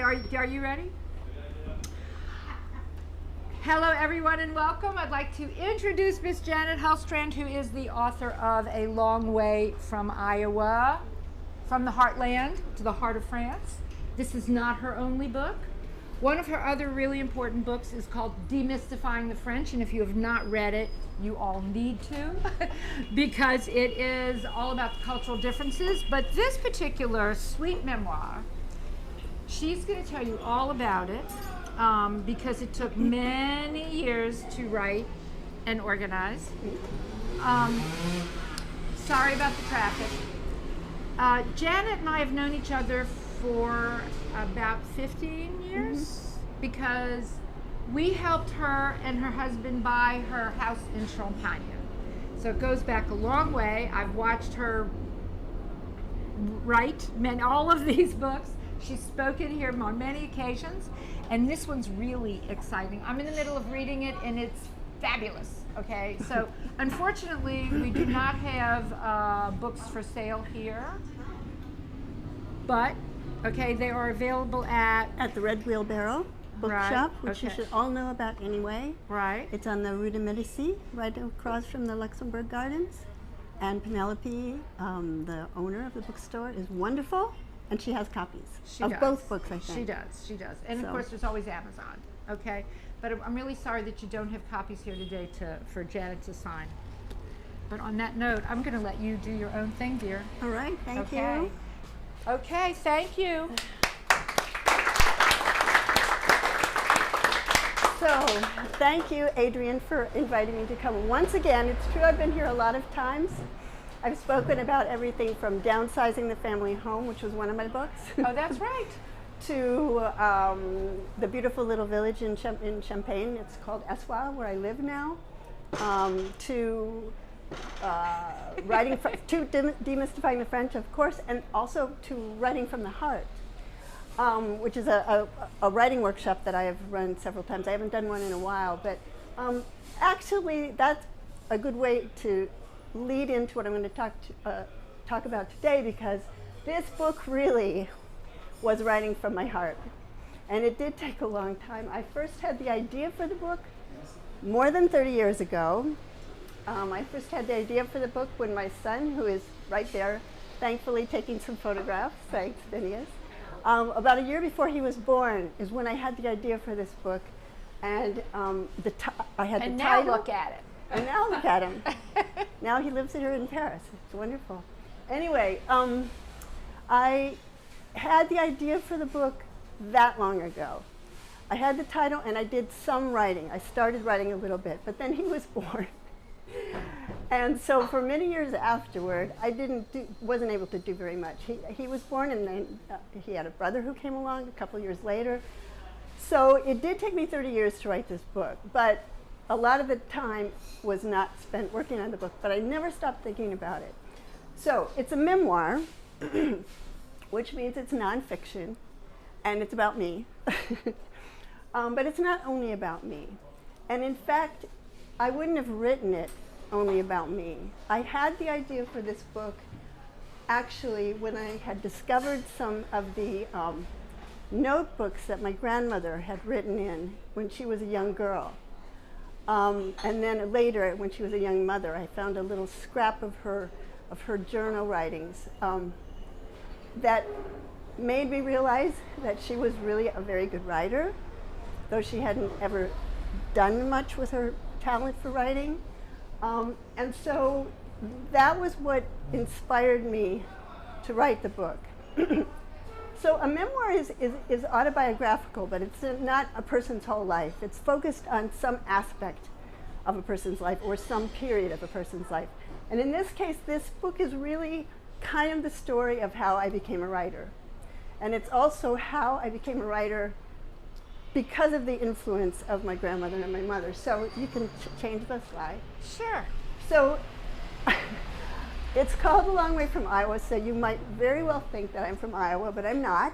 are you ready? Hello, everyone, and welcome. I'd like to introduce Miss Janet Hulstrand, who is the author of A Long Way from Iowa, from the heartland to the heart of France. This is not her only book. One of her other really important books is called Demystifying the French, and if you have not read it, you all need to, because it is all about the cultural differences. But this particular sweet memoir, she's going to tell you all about it, because it took many years to write and organize. Sorry about the traffic. Janet and I have known each other for about 15 years, because we helped her and her husband buy her house in Champagne. So it goes back a long way. I've watched her write all of these books. She's spoken here on many occasions, and this one's really exciting. I'm in the middle of reading it, and it's fabulous, okay? So unfortunately, we do not have books for sale here, but, okay, they are available at the Red Wheelbarrow Bookshop, which you should all know about anyway. Right. It's on the Rue de Medici, right across from the Luxembourg Gardens. And Penelope, the owner of the bookstore, is wonderful, and she has copies of both books, I think. She does. And of course, there's always Amazon, okay? But I'm really sorry that you don't have copies here today for Janet to sign. But on that note, I'm going to let you do your own thing, dear. All right, thank you. Okay, thank you. So, thank you, Adrian, for inviting me to come. Once again, it's true I've been here a lot of times. I've spoken about everything from Downsizing the Family Home, which was one of my books. Oh, that's right. To the beautiful little village in Champagne. It's called Essois, where I live now. To writing to Demystifying the French, of course, and also to Writing from the Heart. Which is a writing workshop that I have run several times. I haven't done one in a while, but actually that's a good way to lead into what I'm going to talk about today, because this book really was writing from my heart. And it did take a long time. I first had the idea for the book more than 30 years ago. I first had the idea for the book when my son, who is right there, thankfully taking some photographs, thanks Phineas, about a year before he was born is when I had the idea for this book, and I had the title. And now look at it. And now look at him. Now he lives here in Paris. It's wonderful. Anyway, I had the idea for the book that long ago. I had the title, and I did some writing. I started writing a little bit, but then he was born. And so for many years afterward, I wasn't able to do very much. He was born, and then he had a brother who came along a couple years later. So it did take me 30 years to write this book, but a lot of the time was not spent working on the book, but I never stopped thinking about it. So it's a memoir, which means it's nonfiction, and it's about me. But it's not only about me. And in fact, I wouldn't have written it only about me. I had the idea for this book actually when I had discovered some of the notebooks that my grandmother had written in when she was a young girl. And then later, when she was a young mother, I found a little scrap of her journal writings that made me realize that she was really a very good writer, though she hadn't ever done much with her talent for writing. And so that was what inspired me to write the book. So a memoir is autobiographical, but it's not a person's whole life. It's focused on some aspect of a person's life or some period of a person's life. And in this case, this book is really kind of the story of how I became a writer. And it's also how I became a writer because of the influence of my grandmother and my mother. So you can change the slide. Sure. So it's called A Long Way from Iowa, so you might very well think that I'm from Iowa, but I'm not.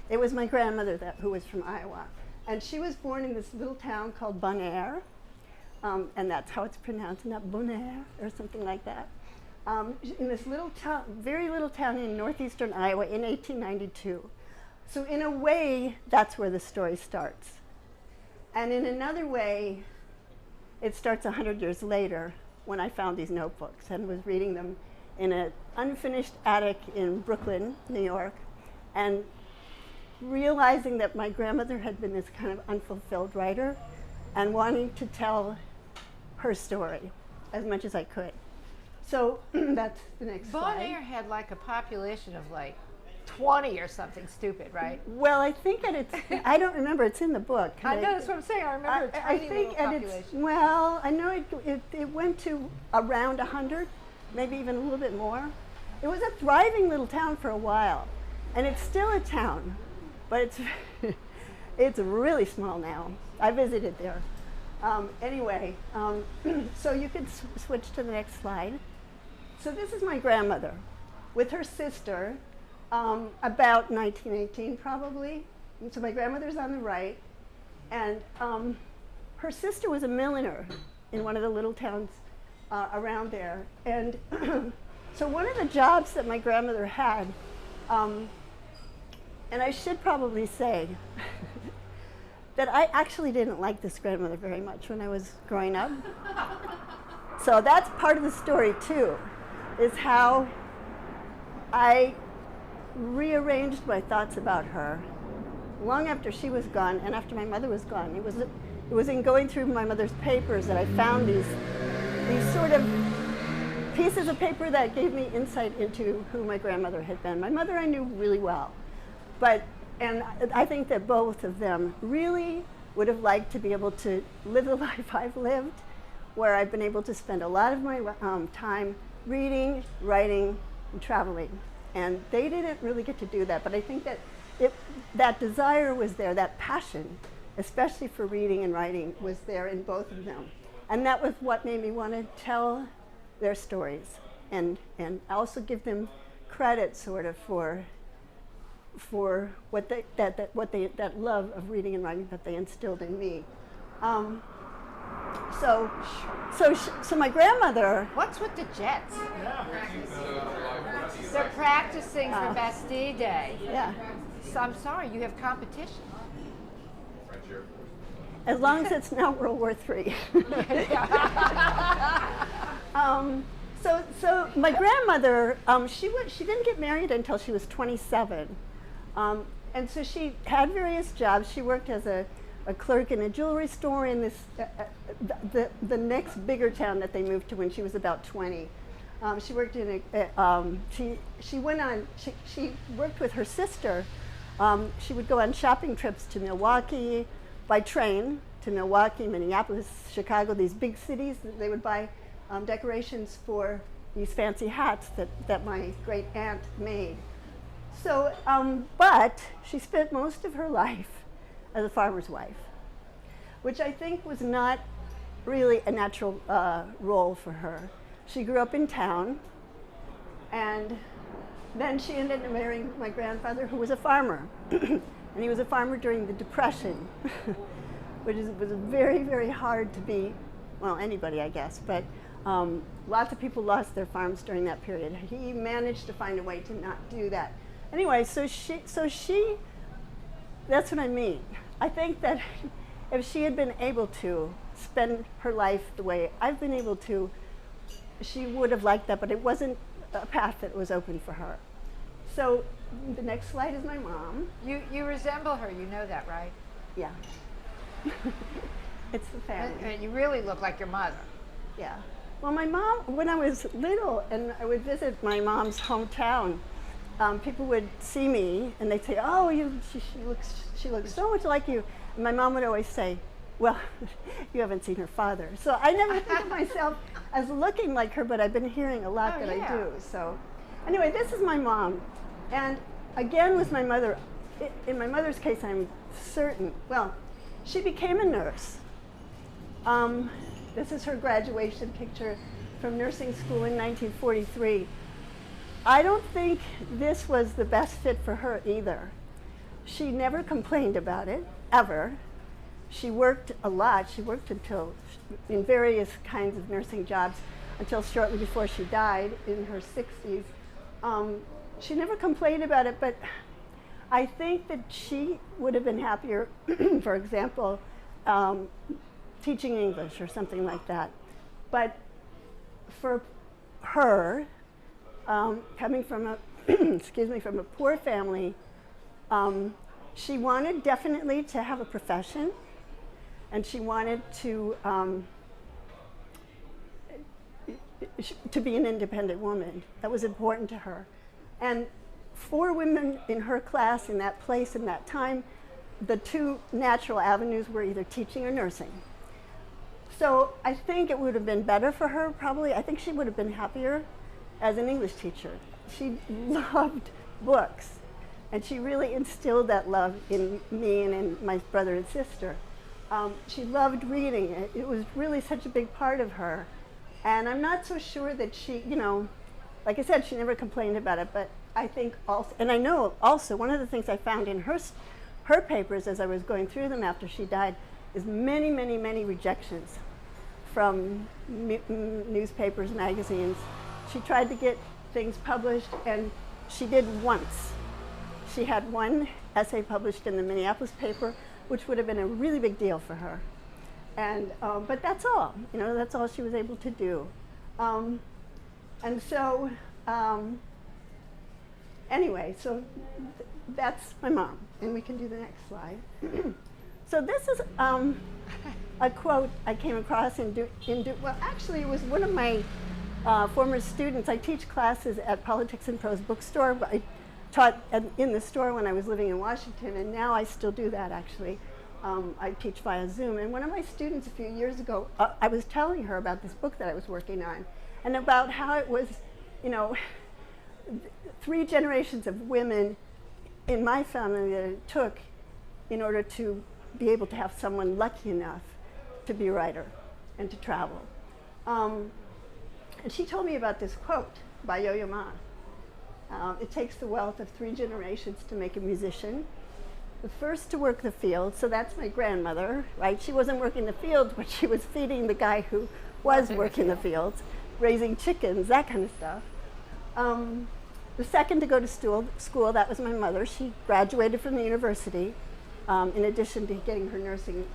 It was my grandmother who was from Iowa. And she was born in this little town called Bonaire, and that's how it's pronounced, not Bonaire or something like that. In this little town, very little town in northeastern Iowa in 1892. So in a way, that's where the story starts. And in another way, it starts 100 years later when I found these notebooks and was reading them in an unfinished attic in Brooklyn, New York, and realizing that my grandmother had been this kind of unfulfilled writer and wanting to tell her story as much as I could. So that's the next slide. Bonaire had like a population of like 20 or something stupid, right? Well, I think at its, I don't remember, it's in the book. I know, that's what I'm saying. I remember a tiny little population. Well, I know it went to around 100, maybe even a little bit more. It was a thriving little town for a while, and it's still a town, but it's really small now. I visited there. Anyway, so you could switch to the next slide. So this is my grandmother with her sister, about 1918 probably. And so my grandmother's on the right, and her sister was a milliner in one of the little towns around there. And so one of the jobs that my grandmother had, and I should probably say that I actually didn't like this grandmother very much when I was growing up. So that's part of the story too, is how I rearranged my thoughts about her long after she was gone and after my mother was gone. It was in going through my mother's papers that I found these sort of pieces of paper that gave me insight into who my grandmother had been. My mother I knew really well, and I think that both of them really would have liked to be able to live the life I've lived, where I've been able to spend a lot of my time reading, writing, and traveling. And they didn't really get to do that, but I think that that desire was there, that passion, especially for reading and writing, was there in both of them. And that was what made me want to tell their stories and also give them credit sort of for what that love of reading and writing that they instilled in me. So my grandmother. What's with the Jets? They're practicing for Bastille Day. Yeah. So I'm sorry, you have competition. As long as it's not World War III. So my grandmother, she didn't get married until she was 27. And so she had various jobs. She worked as a clerk in a jewelry store in this the next bigger town that they moved to when she was about 20. She worked in she worked with her sister. She would go on shopping trips to Milwaukee by train, to Milwaukee, Minneapolis, Chicago, these big cities. They would buy decorations for these fancy hats that my great aunt made. So, but she spent most of her life as a farmer's wife, which I think was not really a natural role for her. She grew up in town, and then she ended up marrying my grandfather, who was a farmer. And he was a farmer during the Depression, which was very, very hard to be, well, anybody, I guess, but lots of people lost their farms during that period. He managed to find a way to not do that. Anyway, so she, that's what I mean. I think that if she had been able to spend her life the way I've been able to, she would have liked that, but it wasn't a path that was open for her. So the next slide is my mom. You resemble her, you know that, right? Yeah. It's the family. And you really look like your mother. Yeah. Well, my mom, when I was little and I would visit my mom's hometown, people would see me and they'd say, "Oh, she looks so much like you." And my mom would always say, "Well, you haven't seen her father." So I never think of myself as looking like her, but I've been hearing a lot that I do. So anyway, this is my mom. And again, with my mother, in my mother's case, I'm certain, well, she became a nurse. This is her graduation picture from nursing school in 1943. I don't think this was the best fit for her either. She never complained about it, ever. She worked a lot. She worked in various kinds of nursing jobs until shortly before she died in her 60s. She never complained about it, but I think that she would have been happier, for example, teaching English or something like that. But for her, coming from a excuse me, from a poor family, she wanted definitely to have a profession, and she wanted to be an independent woman. That was important to her. And for women in her class, in that place, in that time, the two natural avenues were either teaching or nursing. So I think it would have been better for her, probably. I think she would have been happier as an English teacher. She loved books, and she really instilled that love in me and in my brother and sister. She loved reading. It was really such a big part of her. And I'm not so sure that she, you know, like I said, she never complained about it, but I think also, and I know also, one of the things I found in her papers as I was going through them after she died is many, many, many rejections from newspapers, magazines. She tried to get things published, and she did once. She had one essay published in the Minneapolis paper, which would have been a really big deal for her. And, but that's all, you know, that's all she was able to do. And so, anyway, so that's my mom, and we can do the next slide. So this is a quote I came across well, actually it was one of my former students. I teach classes at Politics and Prose Bookstore. I taught in the store when I was living in Washington, and now I still do that actually. I teach via Zoom, and one of my students a few years ago, I was telling her about this book that I was working on, and about how it was, you know, 3 generations of women in my family that it took in order to be able to have someone lucky enough to be a writer and to travel. And she told me about this quote by Yo-Yo Ma. It takes the wealth of 3 generations to make a musician. The first to work the field, so that's my grandmother, right? She wasn't working the fields, but she was feeding the guy who was working the fields, raising chickens, that kind of stuff. The second to go to school, that was my mother. She graduated from the university, in addition to getting her nursing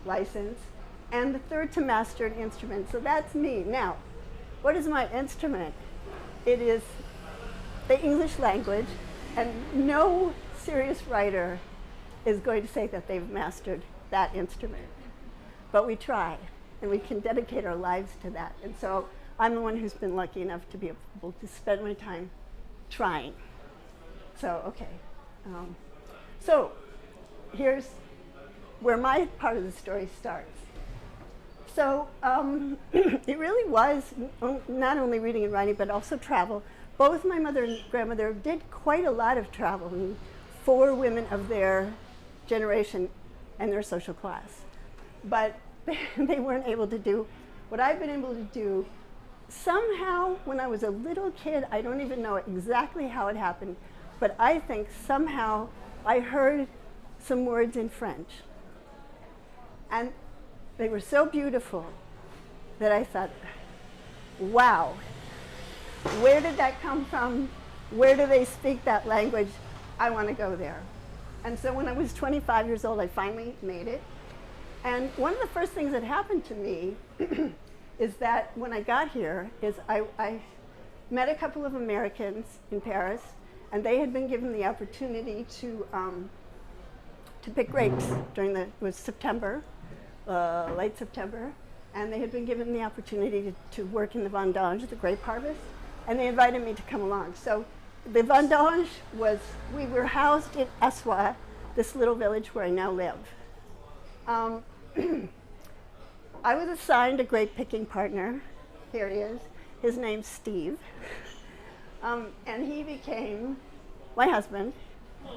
license. And the third to master an instrument, so that's me. Now, what is my instrument? It is the English language, and no serious writer is going to say that they've mastered that instrument. But we try, and we can dedicate our lives to that. And so I'm the one who's been lucky enough to be able to spend my time trying. So, okay. So here's where my part of the story starts. So it really was not only reading and writing, but also travel. Both my mother and grandmother did quite a lot of traveling for women of their generation and their social class. But they weren't able to do what I've been able to do. Somehow, when I was a little kid, I don't even know exactly how it happened, but I think somehow I heard some words in French. And they were so beautiful that I thought, wow, where did that come from? Where do they speak that language? I want to go there. And so when I was 25 years old, I finally made it. And one of the first things that happened to me is that when I got here, is I met a couple of Americans in Paris, and they had been given the opportunity to pick grapes during it was September, late September, and they had been given the opportunity to work in the vendange, the grape harvest, and they invited me to come along. So the vendange was, we were housed in Essois, this little village where I now live. I was assigned a grape picking partner. Here he is. His name's Steve. And he became my husband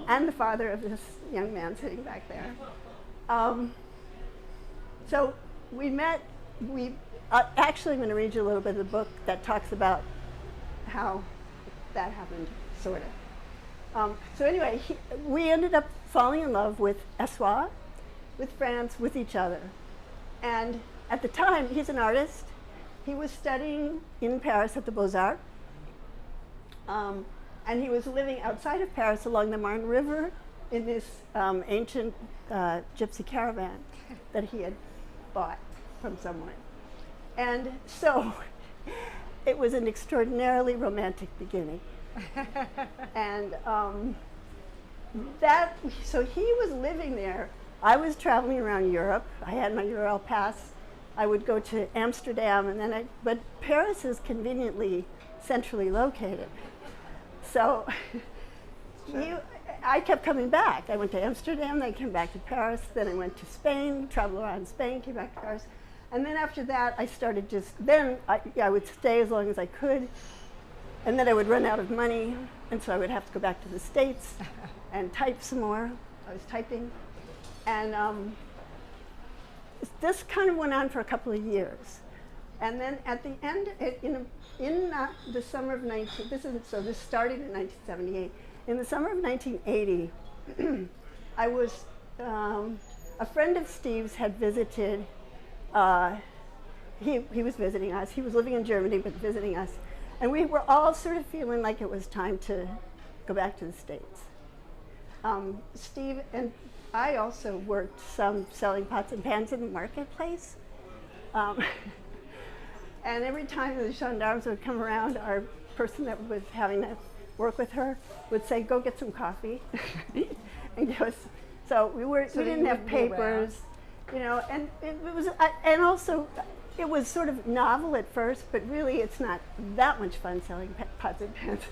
and the father of this young man sitting back there. So we met, actually I'm going to read you a little bit of the book that talks about how that happened, sort of. So anyway, we ended up falling in love with Essois, with France, with each other. And at the time, he's an artist. He was studying in Paris at the Beaux-Arts. And he was living outside of Paris along the Marne River in this ancient gypsy caravan that he had bought from someone. And so it was an extraordinarily romantic beginning. And so he was living there. I was traveling around Europe. I had my Euro pass. I would go to Amsterdam, and then but Paris is conveniently centrally located. So I kept coming back. I went to Amsterdam, then I came back to Paris, then I went to Spain, traveled around Spain, came back to Paris. And then after that, I started I would stay as long as I could, and then I would run out of money, and so I would have to go back to the States and type some more. I was typing. And this kind of went on for a couple of years. And then at the end, in the summer of this started in 1978. In the summer of 1980, I was, a friend of Steve's had visited, he was visiting us. He was living in Germany, but visiting us. And we were all sort of feeling like it was time to go back to the States. Steve and I also worked some selling pots and pans in the marketplace. And every time the gendarmes would come around, our person that was having to work with her would say, "Go get some coffee," and give us. So we didn't have papers, you know, and it was, and also it was sort of novel at first, but really it's not that much fun selling pots and pans.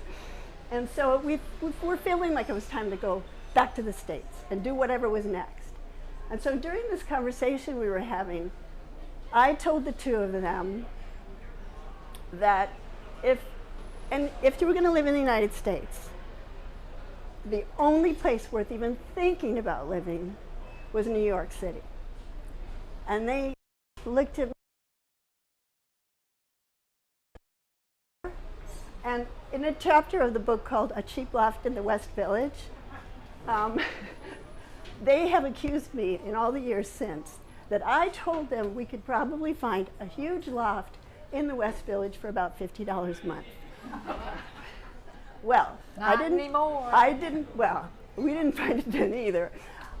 And so we were feeling like it was time to go back to the States and do whatever was next. And so during this conversation we were having, I told the two of them that if you were going to live in the United States, the only place worth even thinking about living was New York City. And they looked at me. And in a chapter of the book called A Cheap Loft in the West Village, they have accused me in all the years since that I told them we could probably find a huge loft in the West Village for about $50 a month. Well, Not anymore. Well, we didn't find it then either.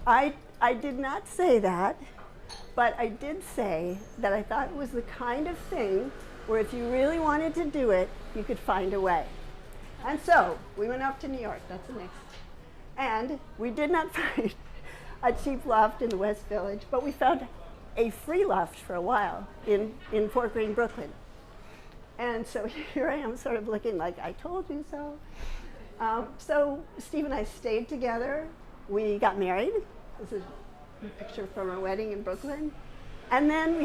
I did not say that, but I did say that I thought it was the kind of thing where if you really wanted to do it, you could find a way. And so we went up to New York, that's the next. And we did not find a cheap loft in the West Village, but we found a free loft for a while in Fort Greene, Brooklyn. And so here I am sort of looking like, I told you so. So Steve and I stayed together. We got married. This is a picture from our wedding in Brooklyn. And then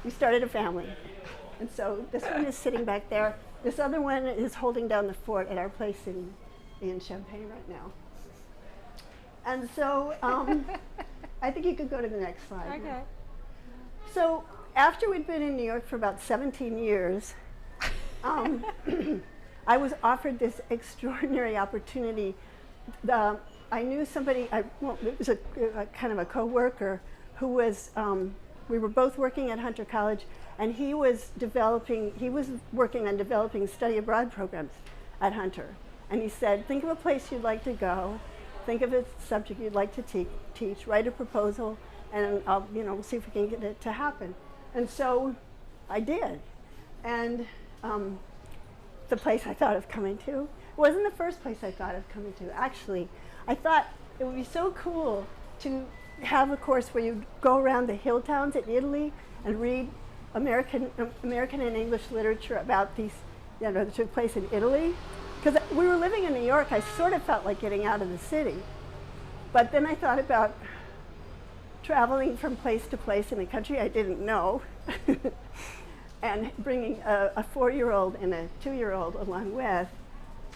we started a family. And so this one is sitting back there. This other one is holding down the fort at our place in Champaign right now. And so I think you could go to the next slide. Okay. Now. So after we'd been in New York for about 17 years, I was offered this extraordinary opportunity. I knew somebody, it was a kind of a co-worker who was, we were both working at Hunter College, and he was working on developing study abroad programs at Hunter. And he said, think of a place you'd like to go, think of a subject you'd like to teach, write a proposal, and I'll, see if we can get it to happen. And so I did. And the place I thought of coming to wasn't the first place I thought of coming to. Actually, I thought it would be so cool to have a course where you go around the hill towns in Italy and read American and English literature about these, that took place in Italy. Because we were living in New York, I sort of felt like getting out of the city. But then I thought about traveling from place to place in a country I didn't know and bringing a 4-year-old and a 2-year-old along with.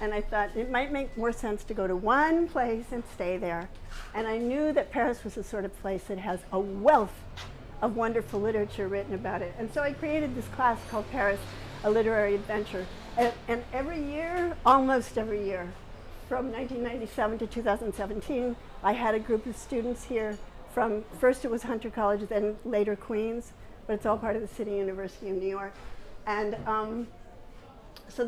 And I thought it might make more sense to go to one place and stay there. And I knew that Paris was the sort of place that has a wealth of wonderful literature written about it. And so I created this class called Paris, A Literary Adventure. And every year, almost every year, from 1997 to 2017, I had a group of students here from, first it was Hunter College, then later Queens, but it's all part of the City University of New York. And so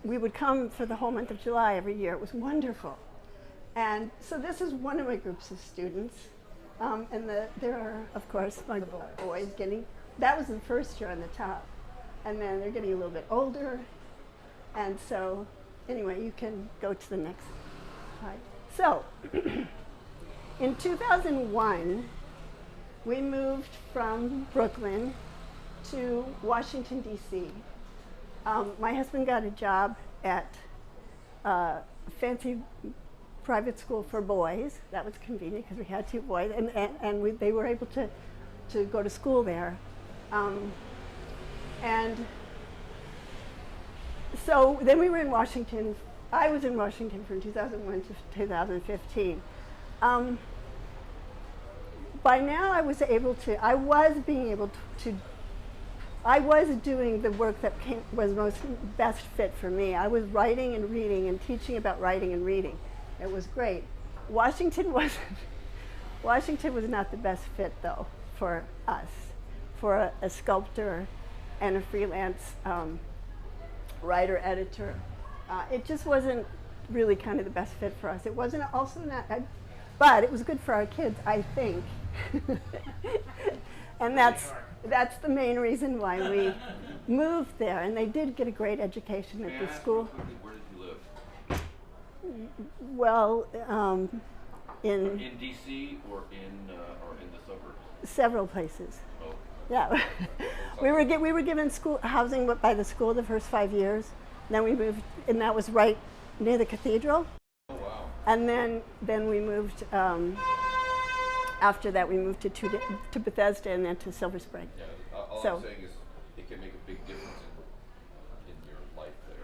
we would come for the whole month of July every year. It was wonderful. And so this is one of my groups of students. And there are, of course, my boys getting, that was the first year on the top. And then they're getting a little bit older. And so, anyway, you can go to the next slide. So, in 2001, we moved from Brooklyn to Washington, D.C. My husband got a job at a fancy private school for boys. That was convenient because we had 2 boys, and they were able to go to school there. And so then we were in Washington. I was in Washington from 2001 to 2015. By now I was doing the work that was best fit for me. I was writing and reading and teaching about writing and reading. It was great. Washington was not the best fit though for us, for a sculptor and a freelance writer, editor. It just wasn't really kind of the best fit for us. It wasn't also not, but it was good for our kids, I think. And that's the main reason why we moved there. And they did get a great education at the school. Where did you live? Well, in D.C. or in the suburbs? Several places. Oh. Yeah, we were given school housing by the school the first 5 years. Then we moved, and that was right near the cathedral. Oh wow! And then we moved. After that, we moved to Bethesda and then to Silver Spring. Yeah. All So, I'm saying is, it can make a big difference in your life there.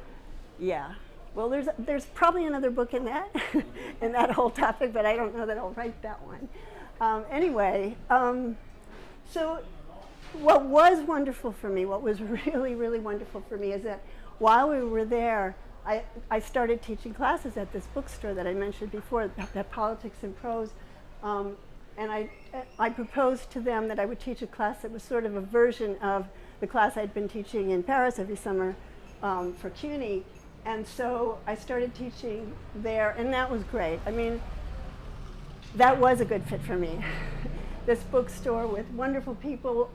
yeah. Well, there's probably another book in that in that whole topic, but I don't know that I'll write that one. Anyway, so what was wonderful for me, what was really, really wonderful for me is that while we were there, I started teaching classes at this bookstore that I mentioned before, that Politics and Prose. And I proposed to them that I would teach a class that was sort of a version of the class I'd been teaching in Paris every summer for CUNY. And so I started teaching there, and that was great. I mean, that was a good fit for me. This bookstore with wonderful people,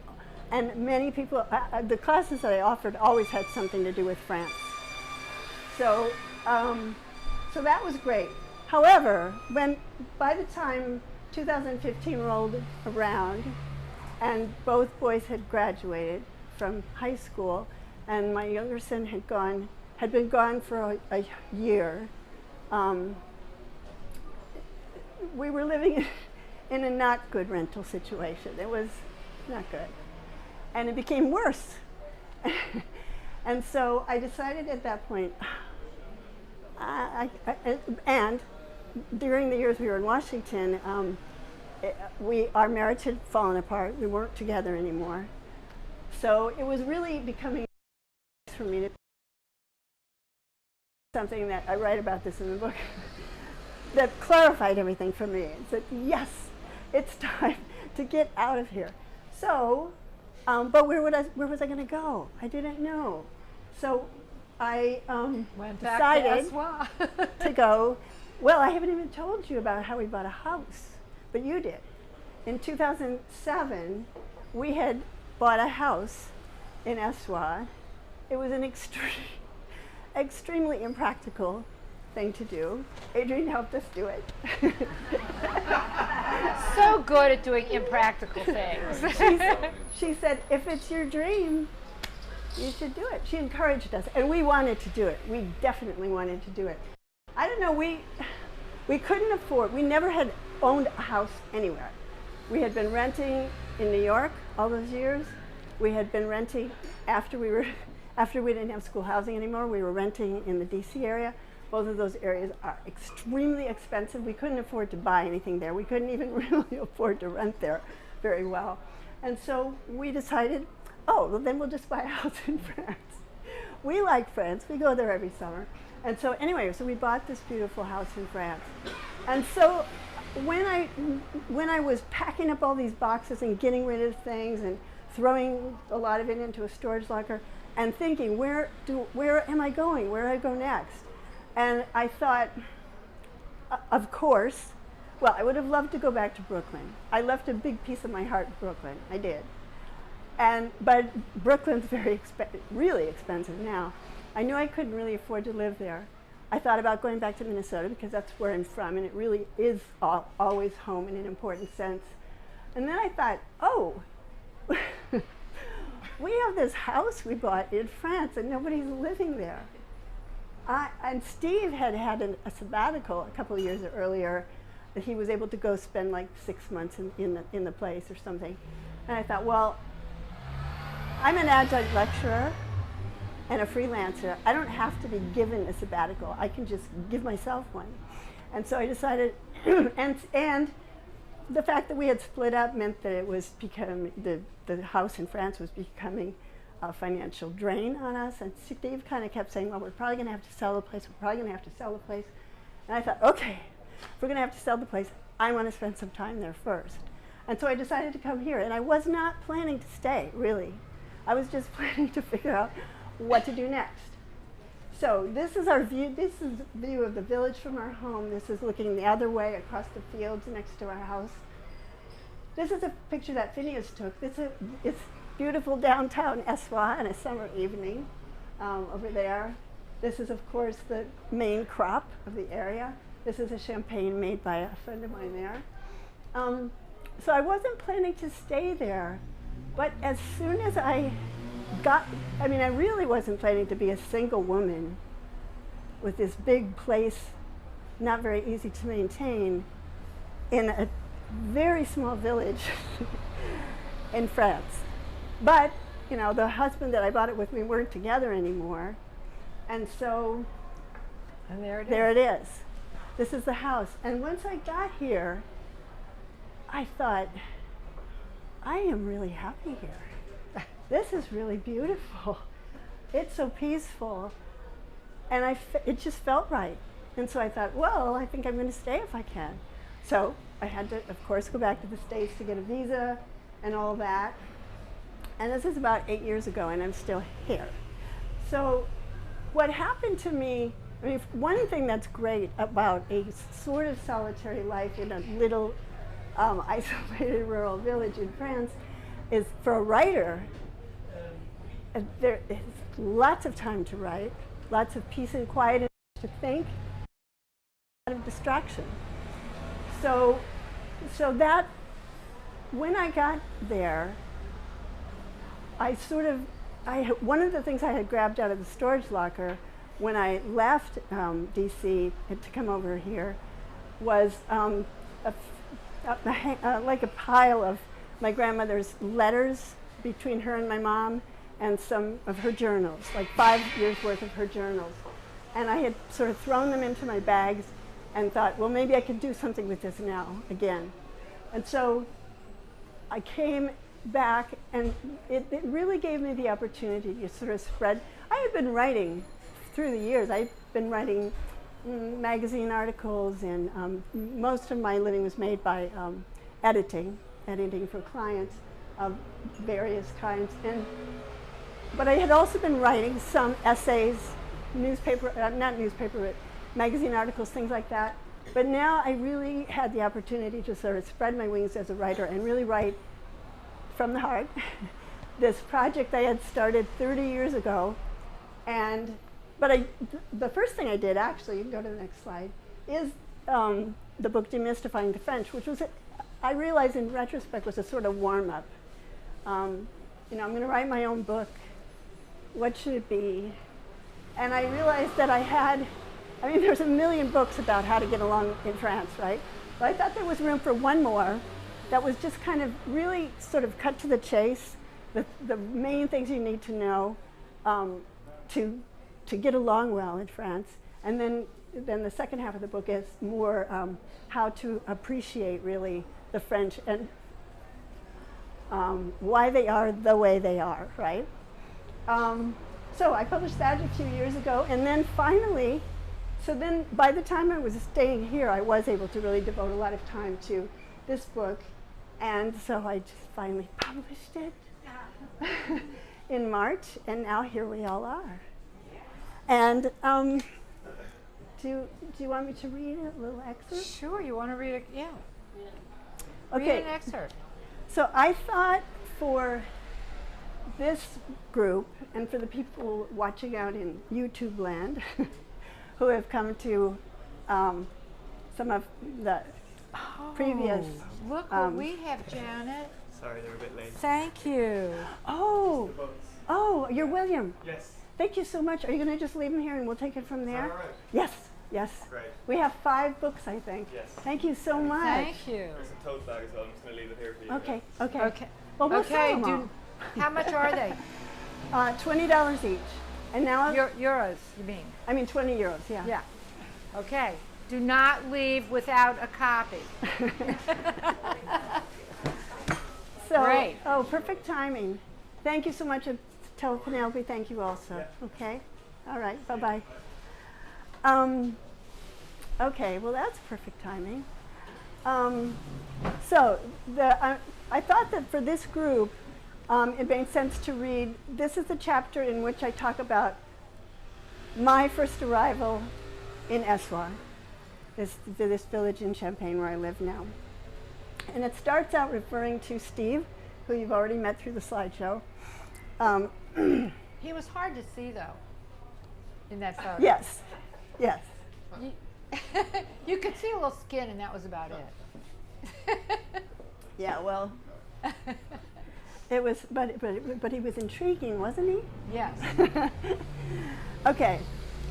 and many people, the classes that I offered always had something to do with France. So, so that was great. However, by the time 2015 rolled around, and both boys had graduated from high school, and my younger son had been gone for a year. We were living in a not good rental situation. It was not good, and it became worse. And so I decided at that point, and during the years we were in Washington, our marriage had fallen apart. We weren't together anymore. So it was really becoming for me to something that I write about this in the book that clarified everything for me. It said, yes, it's time to get out of here. So, but where was I going to go? I didn't know. So I decided to go. Well, I haven't even told you about how we bought a house, but you did. In 2007, we had bought a house in Eswa. It was an extremely impractical thing to do. Adrian helped us do it. So good at doing impractical things. She said, if it's your dream, you should do it. She encouraged us, and we wanted to do it. We definitely wanted to do it. I don't know, we couldn't afford, we never had owned a house anywhere. We had been renting in New York all those years. We had been renting after we didn't have school housing anymore. We were renting in the DC area. Both of those areas are extremely expensive. We couldn't afford to buy anything there. We couldn't even really afford to rent there very well. And so we decided, oh, well, then we'll just buy a house in France. We like France. We go there every summer. And so anyway, so we bought this beautiful house in France. And so when I was packing up all these boxes and getting rid of things and throwing a lot of it into a storage locker, and thinking, where am I going? Where do I go next? And I thought, of course, well, I would have loved to go back to Brooklyn. I left a big piece of my heart in Brooklyn. I did. But Brooklyn's really expensive now. I knew I couldn't really afford to live there. I thought about going back to Minnesota because that's where I'm from, and it really is always home in an important sense. And then I thought, oh, we have this house we bought in France, and nobody's living there. And Steve had a sabbatical a couple of years earlier that he was able to go spend like 6 months in the place or something. And I thought, well, I'm an adjunct lecturer and a freelancer. I don't have to be given a sabbatical. I can just give myself one. And so I decided, and the fact that we had split up meant that it was the house in France was becoming a financial drain on us. And Steve kind of kept saying, well, we're probably going to have to sell the place. We're probably going to have to sell the place. And I thought, okay, if we're going to have to sell the place, I want to spend some time there first. And so I decided to come here. And I was not planning to stay, really. I was just planning to figure out what to do next. So this is our view. This is the view of the village from our home. This is looking the other way across the fields next to our house. This is a picture that Phineas took. It's beautiful downtown Eswa on a summer evening over there. This is, of course, the main crop of the area. This is a champagne made by a friend of mine there. So I wasn't planning to stay there, but as soon as I really wasn't planning to be a single woman with this big place, not very easy to maintain, in a very small village in France. But, you know, the husband that I bought it with, we weren't together anymore. And so, And there it is. This is the house. And once I got here, I thought, I am really happy here. This is really beautiful. It's so peaceful. And it just felt right. And so I thought, well, I think I'm going to stay if I can. So I had to, of course, go back to the States to get a visa and all that. And this is about 8 years ago, and I'm still here. So what happened to me, I mean, one thing that's great about a sort of solitary life in a little isolated rural village in France is, for a writer, there is lots of time to write, lots of peace and quiet to think, a lot of distraction. So that, when I got there, one of the things I had grabbed out of the storage locker when I left DC to come over here was like a pile of my grandmother's letters between her and my mom, and some of her journals, like 5 years worth of her journals. And I had sort of thrown them into my bags and thought, well, maybe I could do something with this now, again. And so I came back, and it really gave me the opportunity to sort of spread. I had been writing through the years. I've been writing magazine articles, and most of my living was made by editing for clients of various kinds. But I had also been writing some essays, not newspaper, but magazine articles, things like that. But now I really had the opportunity to sort of spread my wings as a writer and really write from the heart. This project I had started 30 years ago. But the first thing I did, actually, you can go to the next slide, is the book Demystifying the French, which was, I realized in retrospect, was a sort of warm-up. I'm going to write my own book. What should it be? And I realized that there's a million books about how to get along in France, right? But I thought there was room for one more that was just kind of really sort of cut to the chase, the main things you need to know to get along well in France. And then the second half of the book is more how to appreciate really the French and why they are the way they are, right? So I published that a few years ago, and then finally, by the time I was staying here, I was able to really devote a lot of time to this book, and so I just finally published it. in March, and now here we all are. And do you want me to read a little excerpt? Sure, you want to read it? Yeah. Okay. Read an excerpt. So I thought for this group, and for the people watching out in YouTube land who have come to some of the previous. Look what we have, Janet. Sorry, they're a bit late. Thank you. Oh, The boats. oh, you're William. Yes. Thank you so much. Are you going to just leave them here and we'll take it from there? All right. Yes, yes. Great. We have 5 books, I think. Yes. Thank you so much. Thank you. There's a tote bag as well. I'm just going to leave it here for you. Okay, okay. Okay. Well, we'll Okay. sell them How much are they? all. $20 each. And now, Euros, you mean? I mean 20 euros, yeah. Yeah. Okay. Do not leave without a copy. So, Great. oh, perfect timing. Thank you so much. And tell Penelope thank you also. Yeah. Okay? All right, bye-bye. Okay, well, that's perfect timing. So, I thought that for this group, it made sense to read, this is the chapter in which I talk about my first arrival in Essoir, this village in Champagne where I live now. And it starts out referring to Steve, who you've already met through the slideshow. He was hard to see, though, in that photo. Yes, yes. You, you could see a little skin, and that was about it. Yeah, well, it was, but he was intriguing, wasn't he? Yes. Okay,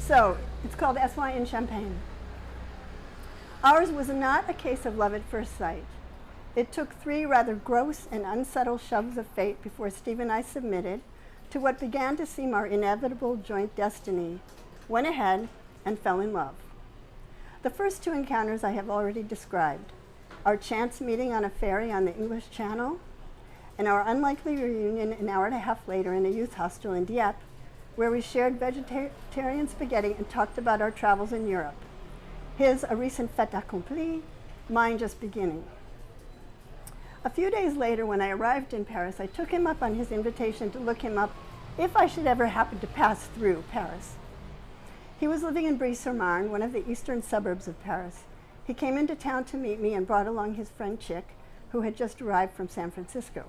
so it's called Essoir in Champagne. Ours was not a case of love at first sight. It took 3 rather gross and unsubtle shoves of fate before Steve and I submitted to what began to seem our inevitable joint destiny, went ahead, and fell in love. The first 2 encounters I have already described, our chance meeting on a ferry on the English Channel, and our unlikely reunion an hour and a half later in a youth hostel in Dieppe, where we shared vegetarian spaghetti and talked about our travels in Europe. His a recent fait accompli, mine just beginning. A few days later, when I arrived in Paris, I took him up on his invitation to look him up if I should ever happen to pass through Paris. He was living in Brie-sur-Marne, one of the eastern suburbs of Paris. He came into town to meet me and brought along his friend Chick, who had just arrived from San Francisco.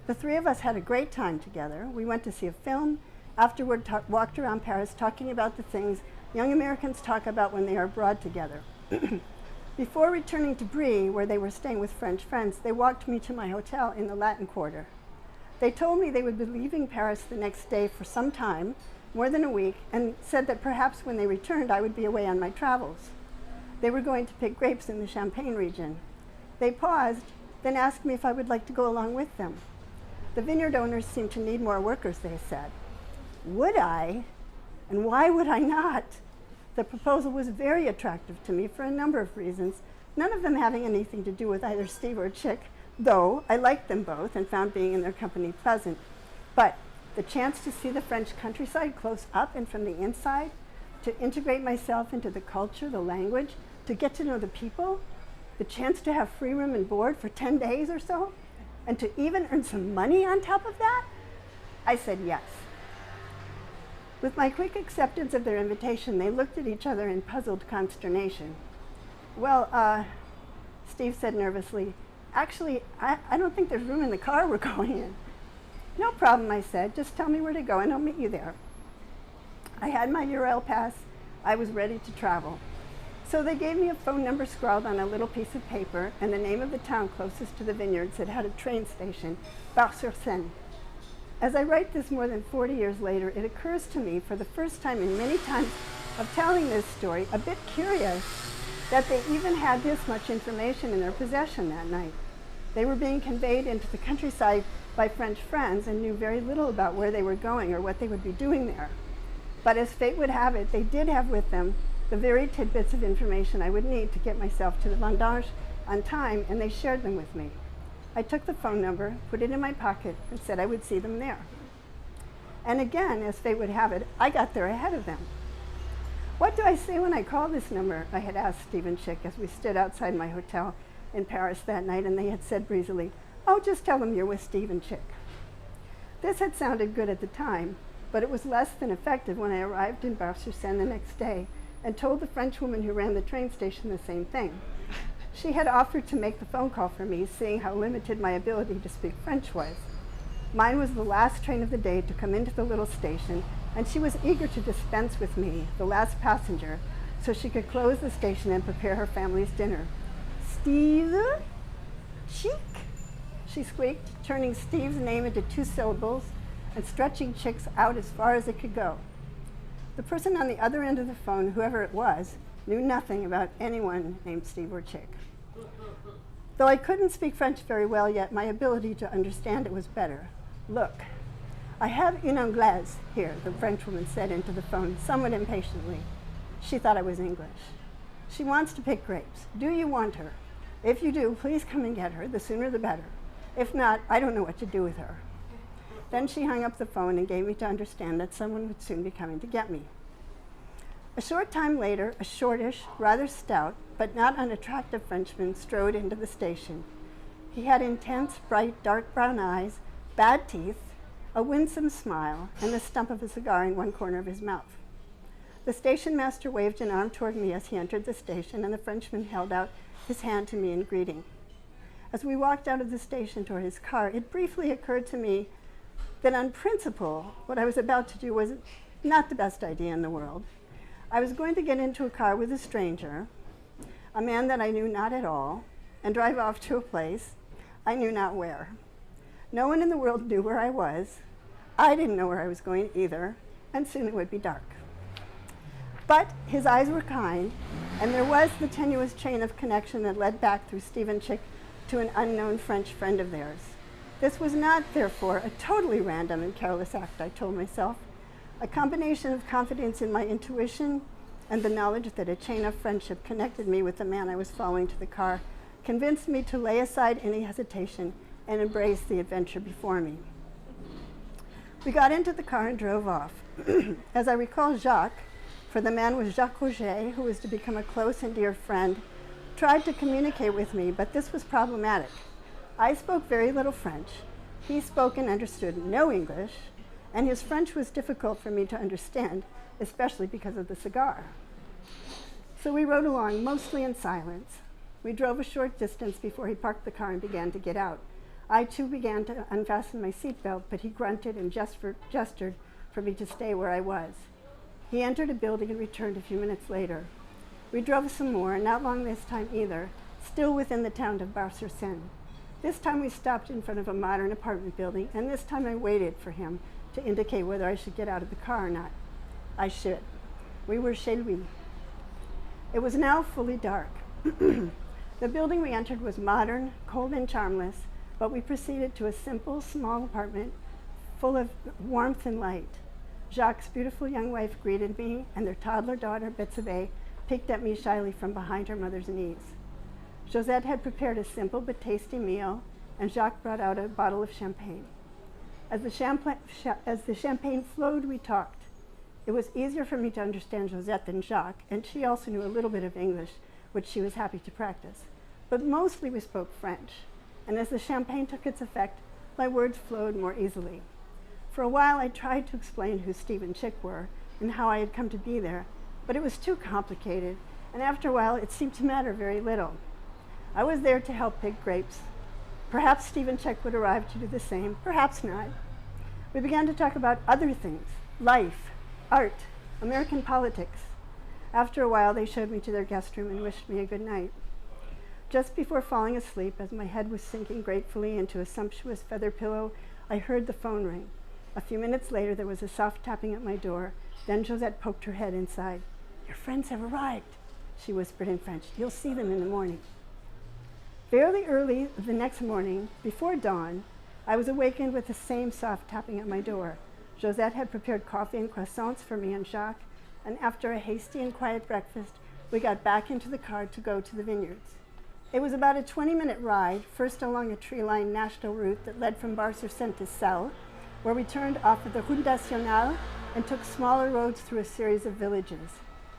The 3 of us had a great time together. We went to see a film, afterward walked around Paris talking about the things young Americans talk about when they are abroad together. Before returning to Brie, where they were staying with French friends, they walked me to my hotel in the Latin Quarter. They told me they would be leaving Paris the next day for some time, more than a week, and said that perhaps when they returned, I would be away on my travels. They were going to pick grapes in the Champagne region. They paused, then asked me if I would like to go along with them. The vineyard owners seemed to need more workers, they said. Would I? And why would I not? The proposal was very attractive to me for a number of reasons, none of them having anything to do with either Steve or Chick, though I liked them both and found being in their company pleasant. But the chance to see the French countryside close up and from the inside, to integrate myself into the culture, the language, to get to know the people, the chance to have free room and board for 10 days or so, and to even earn some money on top of that, I said yes. With my quick acceptance of their invitation, they looked at each other in puzzled consternation. Well, Steve said nervously, actually, I don't think there's room in the car we're going in. No problem, I said. Just tell me where to go and I'll meet you there. I had my Eurail pass. I was ready to travel. So they gave me a phone number scrawled on a little piece of paper and the name of the town closest to the vineyards that had a train station, Bar-sur-Seine. As I write this more than 40 years later, it occurs to me for the first time in many times of telling this story, a bit curious, that they even had this much information in their possession that night. They were being conveyed into the countryside by French friends and knew very little about where they were going or what they would be doing there. But as fate would have it, they did have with them the very tidbits of information I would need to get myself to the vendange on time, and they shared them with me. I took the phone number, put it in my pocket, and said I would see them there. And again, as fate would have it, I got there ahead of them. What do I say when I call this number? I had asked Steve and Chick as we stood outside my hotel in Paris that night, and they had said breezily, oh, just tell them you're with Steve and Chick. This had sounded good at the time, but it was less than effective when I arrived in Bar-sur-Seine the next day and told the French woman who ran the train station the same thing. She had offered to make the phone call for me, seeing how limited my ability to speak French was. Mine was the last train of the day to come into the little station, and she was eager to dispense with me, the last passenger, so she could close the station and prepare her family's dinner. Steve? Chic? She squeaked, turning Steve's name into 2 syllables and stretching Chick's out as far as it could go. The person on the other end of the phone, whoever it was, knew nothing about anyone named Steve or Chick. Though I couldn't speak French very well yet, my ability to understand it was better. Look, I have une anglaise here, the Frenchwoman said into the phone somewhat impatiently. She thought I was English. She wants to pick grapes. Do you want her? If you do, please come and get her. The sooner the better. If not, I don't know what to do with her. Then she hung up the phone and gave me to understand that someone would soon be coming to get me. A short time later, a shortish, rather stout, but not unattractive Frenchman strode into the station. He had intense, bright, dark brown eyes, bad teeth, a winsome smile, and the stump of a cigar in one corner of his mouth. The station master waved an arm toward me as he entered the station, and the Frenchman held out his hand to me in greeting. As we walked out of the station toward his car, it briefly occurred to me that on principle, what I was about to do was not the best idea in the world. I was going to get into a car with a stranger, a man that I knew not at all, and drive off to a place I knew not where. No one in the world knew where I was. I didn't know where I was going either, and soon it would be dark. But his eyes were kind, and there was the tenuous chain of connection that led back through Steve and Chick to an unknown French friend of theirs. This was not, therefore, a totally random and careless act, I told myself. A combination of confidence in my intuition and the knowledge that a chain of friendship connected me with the man I was following to the car convinced me to lay aside any hesitation and embrace the adventure before me. We got into the car and drove off. As I recall, Jacques, for the man was Jacques Auger, who was to become a close and dear friend, tried to communicate with me, but this was problematic. I spoke very little French. He spoke and understood no English, and his French was difficult for me to understand, especially because of the cigar. So we rode along, mostly in silence. We drove a short distance before he parked the car and began to get out. I too began to unfasten my seatbelt, but he grunted and gestured for me to stay where I was. He entered a building and returned a few minutes later. We drove some more, and not long this time either, still within the town of Bar-sur-Seine. This time we stopped in front of a modern apartment building, and this time I waited for him to indicate whether I should get out of the car or not. I should. We were chez lui. It was now fully dark. The building we entered was modern, cold and charmless, but we proceeded to a simple, small apartment full of warmth and light. Jacques' beautiful young wife greeted me, and their toddler daughter, Betsabe, peeked at me shyly from behind her mother's knees. Josette had prepared a simple but tasty meal, and Jacques brought out a bottle of champagne. As the champagne flowed, we talked. It was easier for me to understand Josette than Jacques, and she also knew a little bit of English, which she was happy to practice. But mostly we spoke French, and as the champagne took its effect, my words flowed more easily. For a while, I tried to explain who Steve and Chick were and how I had come to be there, but it was too complicated, and after a while, it seemed to matter very little. I was there to help pick grapes. Perhaps Steve and Chick would arrive to do the same, perhaps not. We began to talk about other things, life, art, American politics. After a while, they showed me to their guest room and wished me a good night. Just before falling asleep, as my head was sinking gratefully into a sumptuous feather pillow, I heard the phone ring. A few minutes later, there was a soft tapping at my door. Then Josette poked her head inside. "Your friends have arrived," she whispered in French. "You'll see them in the morning." Fairly early the next morning, before dawn, I was awakened with the same soft tapping at my door. Josette had prepared coffee and croissants for me and Jacques, and after a hasty and quiet breakfast, we got back into the car to go to the vineyards. It was about a 20-minute ride, first along a tree-lined national route that led from Bar-sur-Seine to Celles, where we turned off at the Route Nationale and took smaller roads through a series of villages.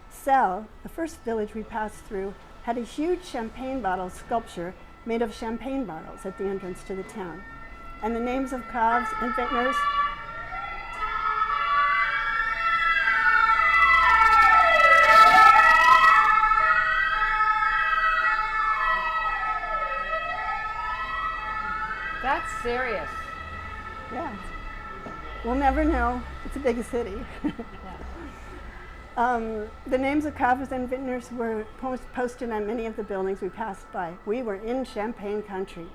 Celles, the first village we passed through, had a huge champagne bottle sculpture made of champagne bottles at the entrance to the town. and the names of calves and vintners. That's serious. Yeah. We'll never know. It's a big city. The names of calves and vintners were posted on many of the buildings we passed by. We were in Champagne country.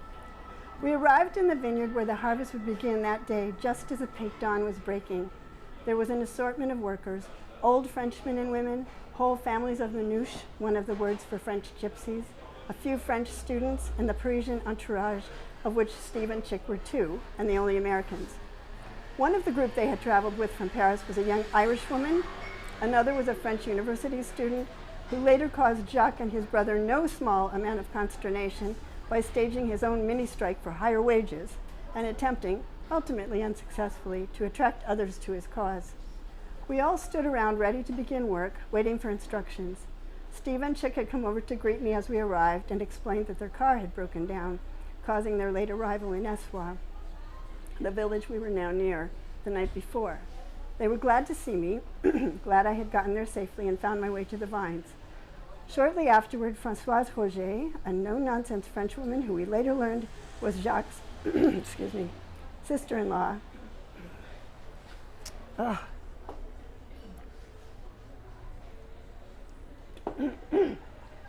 We arrived in the vineyard where the harvest would begin that day, just as the pink dawn was breaking. There was an assortment of workers, old Frenchmen and women, whole families of manouche, one of the words for French gypsies, a few French students, and the Parisian entourage, of which Steve and Chick were two, and the only Americans. One of the group they had traveled with from Paris was a young Irish woman. Another was a French university student who later caused Jacques and his brother no small amount of consternation by staging his own mini-strike for higher wages and attempting, ultimately unsuccessfully, to attract others to his cause. We all stood around ready to begin work, waiting for instructions. Steve and Chick had come over to greet me as we arrived and explained that their car had broken down, causing their late arrival in Essoir, the village we were now near, the night before. They were glad to see me, glad I had gotten there safely and found my way to the vines. Shortly afterward, Françoise Roger, a no-nonsense Frenchwoman who we later learned was Jacques' excuse me, sister-in-law,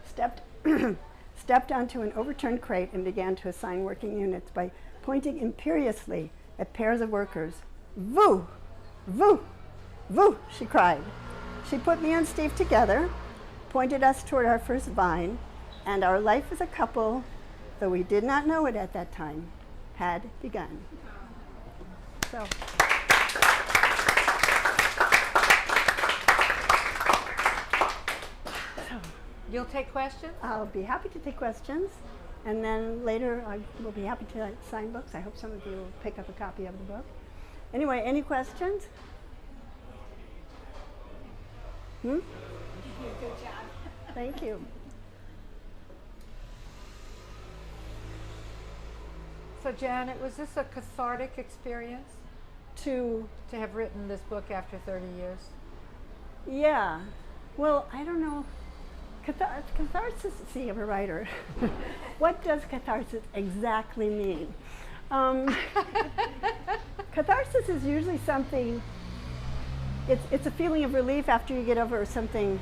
stepped onto an overturned crate and began to assign working units by pointing imperiously at pairs of workers. Vous! Vous! Vous! She cried. She put me and Steve together, pointed us toward our first vine, and our life as a couple, though we did not know it at that time, had begun. So. You'll take questions? I'll be happy to take questions, and then later I will be happy to sign books. I hope some of you will pick up a copy of the book. Anyway, any questions? You did a good job. Thank you. So Janet, was this a cathartic experience To have written this book after 30 years? Yeah. Well, I don't know. Catharsis, see, I'm a writer. What does catharsis exactly mean? Catharsis is usually something, it's a feeling of relief after you get over something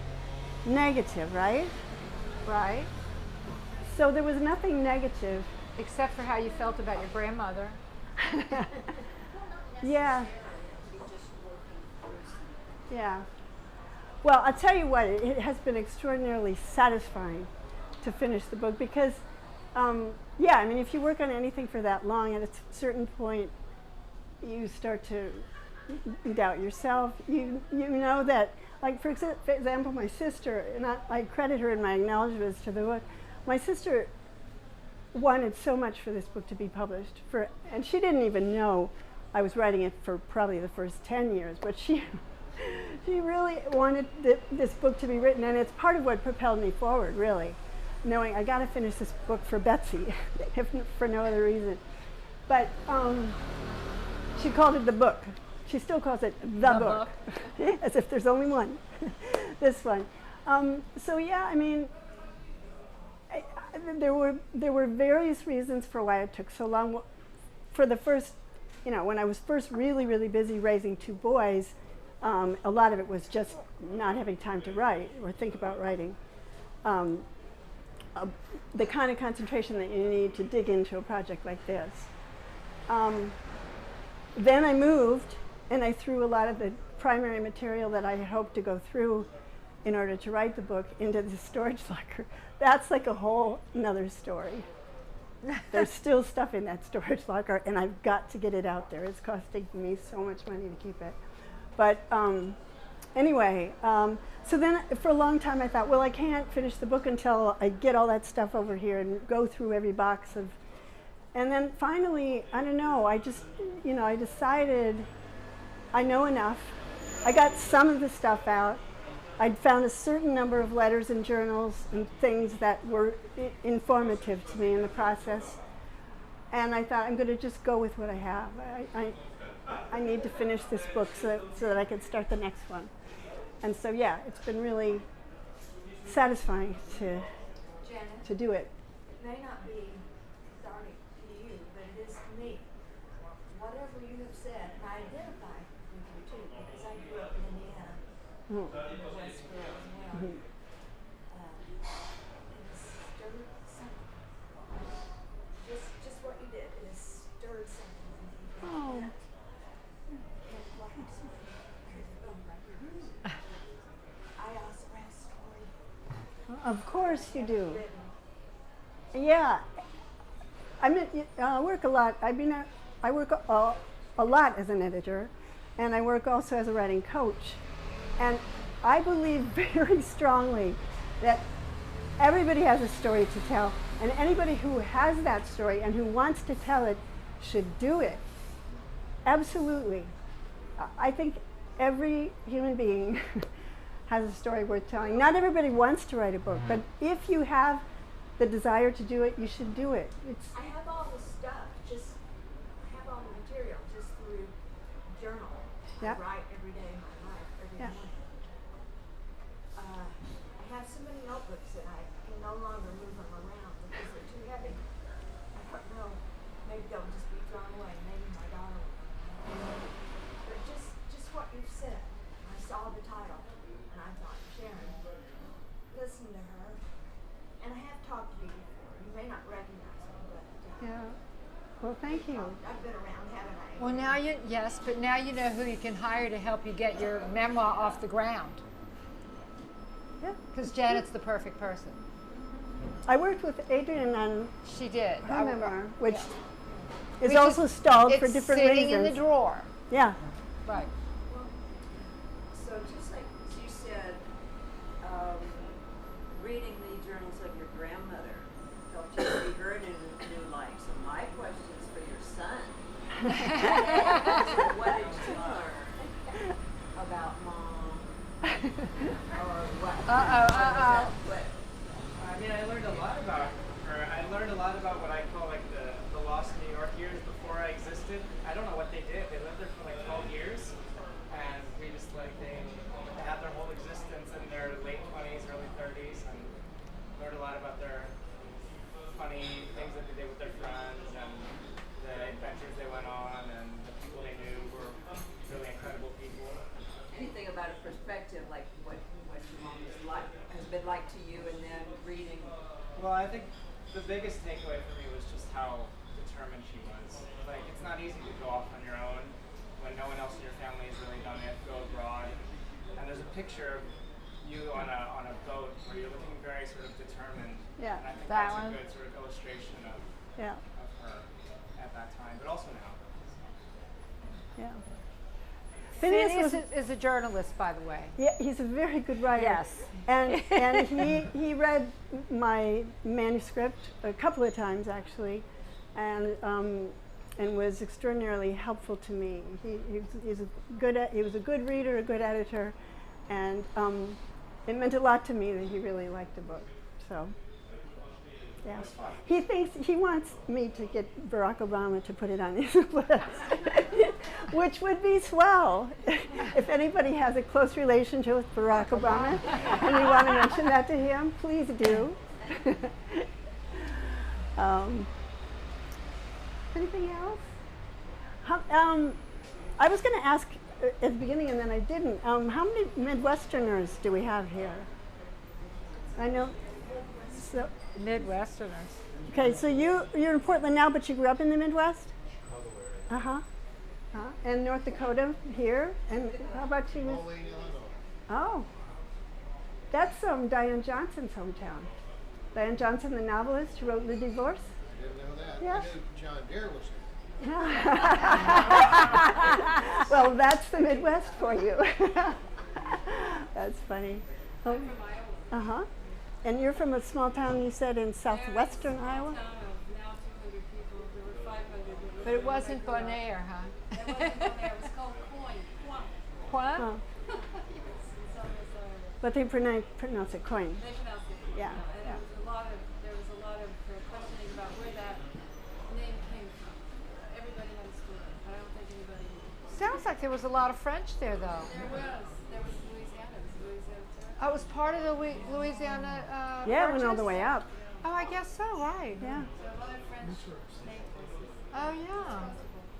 negative, right? Right. So there was nothing negative. Except for how you felt about your grandmother. Yeah. Yeah. Well, I'll tell you what, it has been extraordinarily satisfying to finish the book because, yeah, I mean, if you work on anything for that long, at a certain point, you start to doubt yourself. You know that, like, for example, my sister, and I credit her in my acknowledgments to the book, my sister wanted so much for this book to be published, and she didn't even know I was writing it for probably the first 10 years, but she really wanted this book to be written, and it's part of what propelled me forward, really, knowing I got to finish this book for Betsy, if for no other reason. But she called it the book. She still calls it the book. As if there's only one, this one. So yeah, I mean, there were various reasons for why it took so long. For the first, when I was first really, really busy raising two boys, a lot of it was just not having time to write or think about writing. The kind of concentration that you need to dig into a project like this. Then I moved, and I threw a lot of the primary material that I had hoped to go through in order to write the book into the storage locker. That's like a whole another story. There's still stuff in that storage locker, and I've got to get it out there. It's costing me so much money to keep it. But anyway, so then for a long time I thought, well, I can't finish the book until I get all that stuff over here and go through every box of, and then finally, I don't know, I just, I decided I know enough. I got some of the stuff out. I'd found a certain number of letters and journals and things that were informative to me in the process. And I thought, I'm going to just go with what I have. I need to finish this book so that I can start the next one. And so, yeah, it's been really satisfying to do it. It may not be cathartic to you, but it is to me. Whatever you have said, and I identify with you too, because I grew up in Indiana, in the Westville as well. It has stirred something. Just what you did, it has stirred something in me. Oh. I also have a story. Of course you do. Yeah. I work a lot. I work a lot as an editor, and I work also as a writing coach. And I believe very strongly that everybody has a story to tell, and anybody who has that story and who wants to tell it should do it. Absolutely. I think every human being has a story worth telling. Not everybody wants to write a book, but if you have the desire to do it, you should do it. I have all the stuff, I have all the material just through journal. Yeah. I write every day of my life, every Yeah. morning. I have so many notebooks that I can no longer move them around because they're too heavy. I don't know, maybe they'll just be thrown away, maybe my daughter will. But just what you've said, I saw the title and I thought, Sharon, listen to her. And I have talked to you before. You may not recognize me, but Yeah. Well, thank you. I've been around, haven't I? Well, but now you know who you can hire to help you get your memoir off the ground. Yeah. Because Janet's the perfect person. I worked with Adrian on She did. her memoir, which Which is is- also stalled for It's different sitting reasons. in the drawer. Yeah. Right. So just like you said, reading the journals of your grandmother helped you see her in a new light. So my question is for your son. So what did you learn about mom? Or what? What? I mean, I learned a lot about her. I learned a lot about what I call like the lost New York years before I existed. I don't know what they did. They lived there for like 12 years, and we just like they had their whole existence in their late 20s, early 30s, and learned a lot about their funny things that they did with their friends and the adventures they went on, and the people they knew were really incredible people. Anything about a perspective, like what your mom is like, has been like to you, and then reading. Well, I think the biggest takeaway for me was just how determined she was. Like, it's not easy to go off on your own when no one else in your family has really done it, go abroad. And there's a picture of you on a boat where you're looking very sort of determined. Yeah. And I think That that's one. a good sort of illustration of Yeah. her at that time, but also now. Yeah. Phineas is a journalist, by the way. Yeah, he's a very good writer. Yes. And he read my manuscript a couple of times actually, and was extraordinarily helpful to me. He was a good reader, a good editor, and it meant a lot to me that he really liked the book. So. Yeah. He wants me to get Barack Obama to put it on his list, which would be swell. If anybody has a close relationship with Barack Obama and you want to mention that to him, please do. Anything else? I was going to ask at the beginning and then I didn't. How many Midwesterners do we have here? I know. So, Midwesterners. okay, so you're in Portland now, but you grew up in the Midwest? And North Dakota here? And how about you? Oh, that's Diane Johnson's hometown. Diane Johnson, the novelist who wrote The Divorce? I didn't know that. Yeah. I knew John Deere was here. Well, that's the Midwest for you. That's funny. Oh, uh-huh. And you're from a small town, you said, in southwestern Iowa? Town of now 200 people. There were 500. But it wasn't Bonaire, huh? It wasn't Bonaire. It was called Coin. What? Oh. Yes, in southwest Iowa. But they pronounce it coin. They pronounced it. Yeah, And yeah. there was a lot of questioning about where that name came like there was a lot of French there, though. There was Louisiana. It was Louisiana territory. Oh, it was part of the Louisiana. Yeah, it went all purchase? the way up. Oh, I guess so. Right. Yeah. So a lot of French name places. Oh yeah.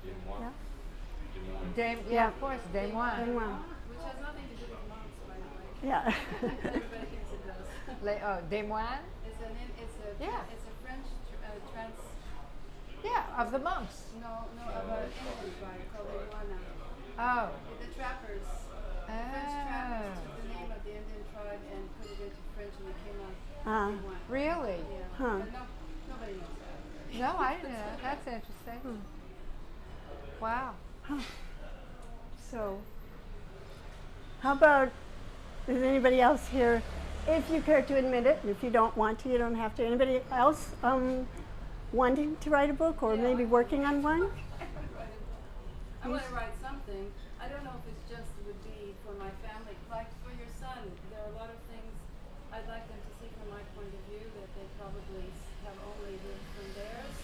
Didn't want, Yeah. didn't want. Dame. Yeah, of course. Dame And one. wow. Which has nothing to do with monks, by the way. Yeah. Everybody thinks it does. Oh, Dame one. Yeah. It's a French trans. Yeah, of the monks. No, of an Indian tribe called Iguana. Oh. The trappers. French trappers took the name of the Indian tribe and put it into French, and it came out Iguana. Really? Yeah. Huh. But nobody knows that. No, I didn't know. That's interesting. Wow. So, how about, is anybody else here, if you care to admit it, and if you don't want to, you don't have to. Anybody else wanting to write a book or maybe working on one? I want to write something. I don't know if it's just would be for my family. Like for your son, there are a lot of things I'd like them to see from my point of view that they probably have only lived from theirs,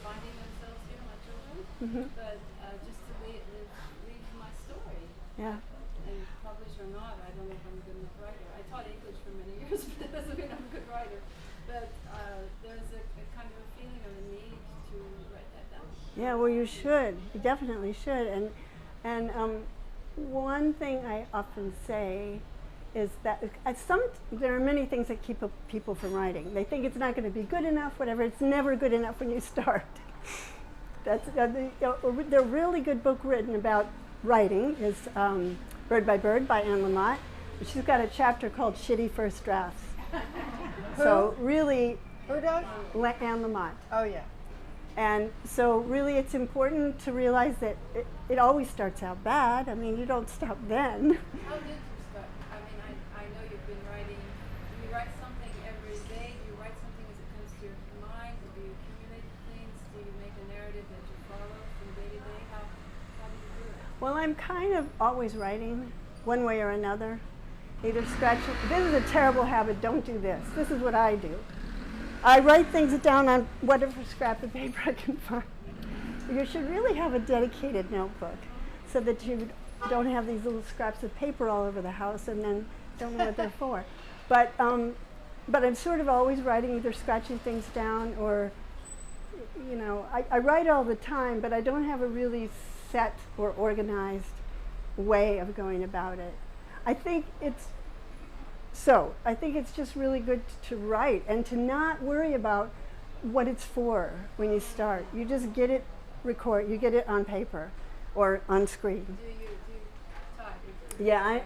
finding themselves here, my children. But just to leave my story. Yeah. And publish or not, I don't know if I'm a good enough writer. I taught English for many years, but that doesn't mean I'm a good writer. But there's a kind of a feeling of a need to write that down. Yeah, well, you should. You definitely should. And one thing I often say is that there are many things that keep people from writing. They think it's not going to be good enough, whatever. It's never good enough when you start. That's the really good book written about writing is Bird by Bird by Anne Lamott. She's got a chapter called Shitty First Drafts. So really, Who does? Anne Lamott. Oh yeah. And so really it's important to realize that it always starts out bad. I mean, you don't stop then. How did you start? I mean, I know you've been writing. Do you write something every day? Do you write something as it comes to your mind? Do you accumulate things? Do you make a narrative that you follow from day to day? How do you do it? Well, I'm kind of always writing one way or another. Either scratching, this is a terrible habit, don't do this. This is what I do. I write things down on whatever scrap of paper I can find. You should really have a dedicated notebook so that you don't have these little scraps of paper all over the house and then don't know what they're for. But I'm sort of always writing, either scratching things down or, you know, I write all the time, but I don't have a really set or organized way of going about it. I think it's just really good to write and to not worry about what it's for when you start. You just get it you get it on paper or on screen. Do you type? Yeah,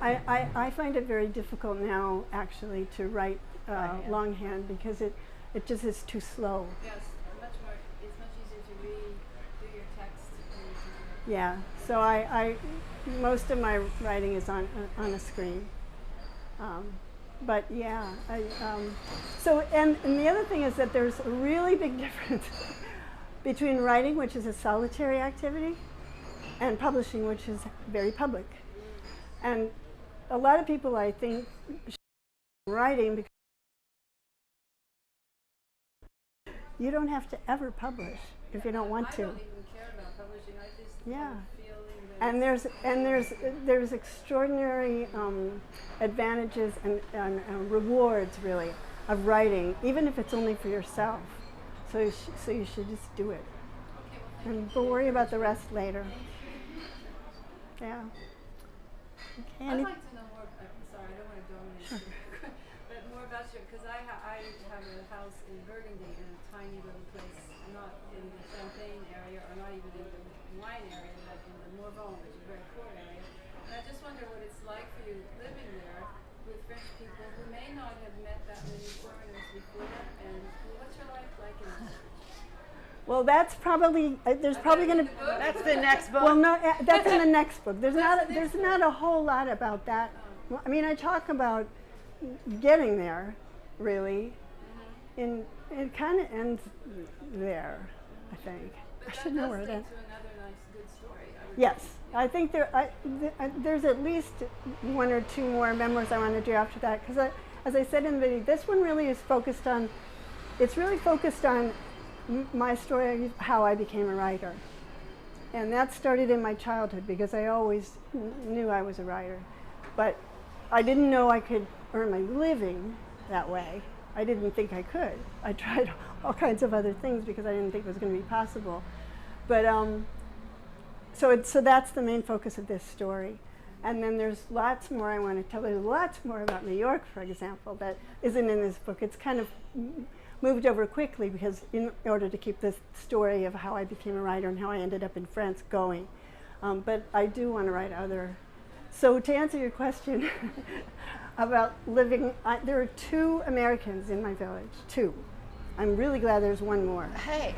I find it very difficult now actually to write longhand because it just is too slow. Yes, it's much easier to read, do your text. Yeah, so I most of my writing is on a screen. But yeah, so and the other thing is that there's a really big difference between writing, which is a solitary activity, and publishing, which is very public. And a lot of people, I think, writing because you don't have to ever publish if you don't want to. I don't even care about publishing. I just Yeah. have a feeling that And there's extraordinary advantages and rewards really of writing, even if it's only for yourself. So you should just do it, and we'll worry about the rest later. Yeah. Okay. I'd like to know more. Sorry, I don't want to dominate you, but more about you because I have a house in Burgundy in a tiny little place, not in the Champagne area or not even in the wine area, but in the Morvan, which is a very poor area. And I just wonder what it's like for you living there with French people who may not have met that many foreigners before, and what's your life like in that? Well, that's probably there's probably going to. That's the next book. Well, no, that's in the next book. There's not a whole lot about that. Well, I mean, I talk about getting there, really. And it kind of ends there, I think. But I should know where it that ends. does lead to another nice, good story. I would Yes, I think there's at least one or two more memoirs I want to do after that because, as I said in the video, this one really is focused on. It's really focused on my story of how I became a writer, And that started in my childhood because I always knew I was a writer. But I didn't know I could earn my living that way. I didn't think I could. I tried all kinds of other things because I didn't think it was going to be possible. But so that's the main focus of this story. And then there's lots more I want to tell. There's lots more about New York, for example, that isn't in this book. It's kind of moved over quickly because in order to keep this story of how I became a writer and how I ended up in France going. But I do want to write other. So to answer your question about living, there are 2 Americans in my village, 2. I'm really glad there's one more. Hey,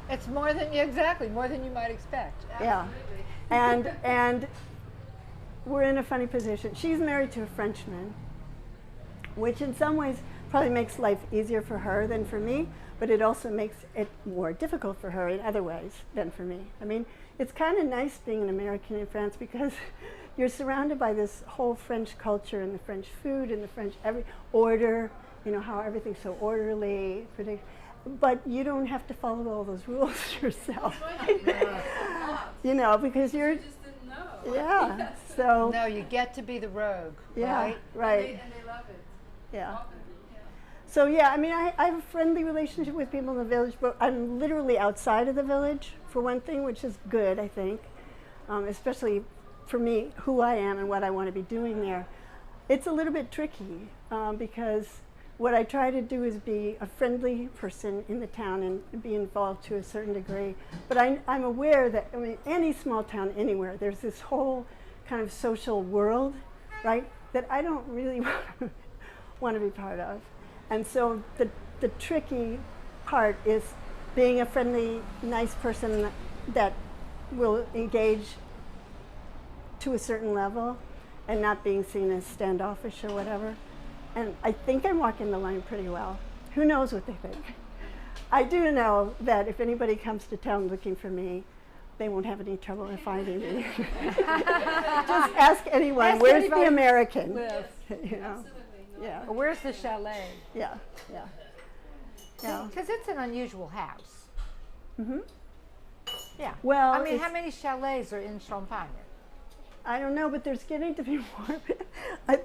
it's more than more than you might expect. Yeah, and we're in a funny position. She's married to a Frenchman, which in some ways probably makes life easier for her than for me, but it also makes it more difficult for her in other ways than for me. I mean, it's kind of nice being an American in France because you're surrounded by this whole French culture and the French food and the French order, you know, how everything's so orderly, but you don't have to follow all those rules yourself. You know, because you're, just didn't know. yeah, so. No, you get to be the rogue, Yeah, right? right. And they love it. Yeah. Often, yeah. So yeah, I mean, I have a friendly relationship with people in the village, but I'm literally outside of the village, for one thing, which is good, I think, especially for me, who I am and what I want to be doing there. It's a little bit tricky because what I try to do is be a friendly person in the town and be involved to a certain degree. But I'm aware that, I mean, any small town anywhere, there's this whole kind of social world, right, that I don't really want to be part of. And so the tricky part is being a friendly, nice person that will engage to a certain level and not being seen as standoffish or whatever. And I think I'm walking the line pretty well. Who knows what they think? I do know that if anybody comes to town looking for me, they won't have any trouble in finding me. Just ask anyone, Ask where's anybody the American? live. You know? Absolutely. Yeah, Or where's the chalet? yeah, yeah. Yeah. Because it's an unusual house. Mm-hmm. Yeah. Well, I mean, it's- how many chalets are in Champagne? I don't know, but there's getting to be more.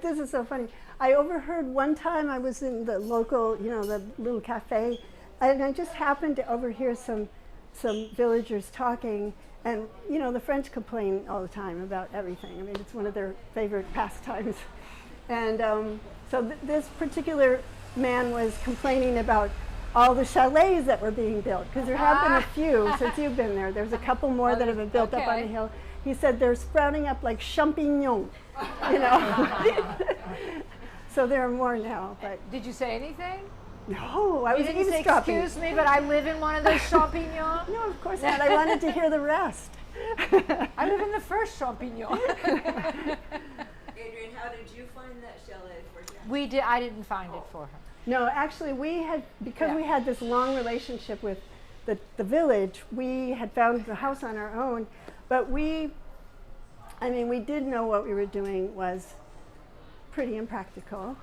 This is so funny. I overheard one time I was in the local, you know, the little cafe, and I just happened to overhear some villagers talking, and you know, the French complain all the time about everything. I mean, it's one of their favorite pastimes. And so this particular man was complaining about all the chalets that were being built, because there have been a few since you've been there. There's a couple more that have been built up on the Okay. hill. He said they're sprouting up like champignons, you know. So there are more now, but Did you say anything? no, I You was didn't say, eavesdropping. excuse me, but I live in one of those champignons. No, of course not. I wanted to hear the rest. I live in the first champignon. Adrian, how did you find that chalet for you? I didn't find it for her. No, actually, we had, because we Yeah. had this long relationship with the village, we had found the house on our own, but we did know what we were doing was pretty impractical,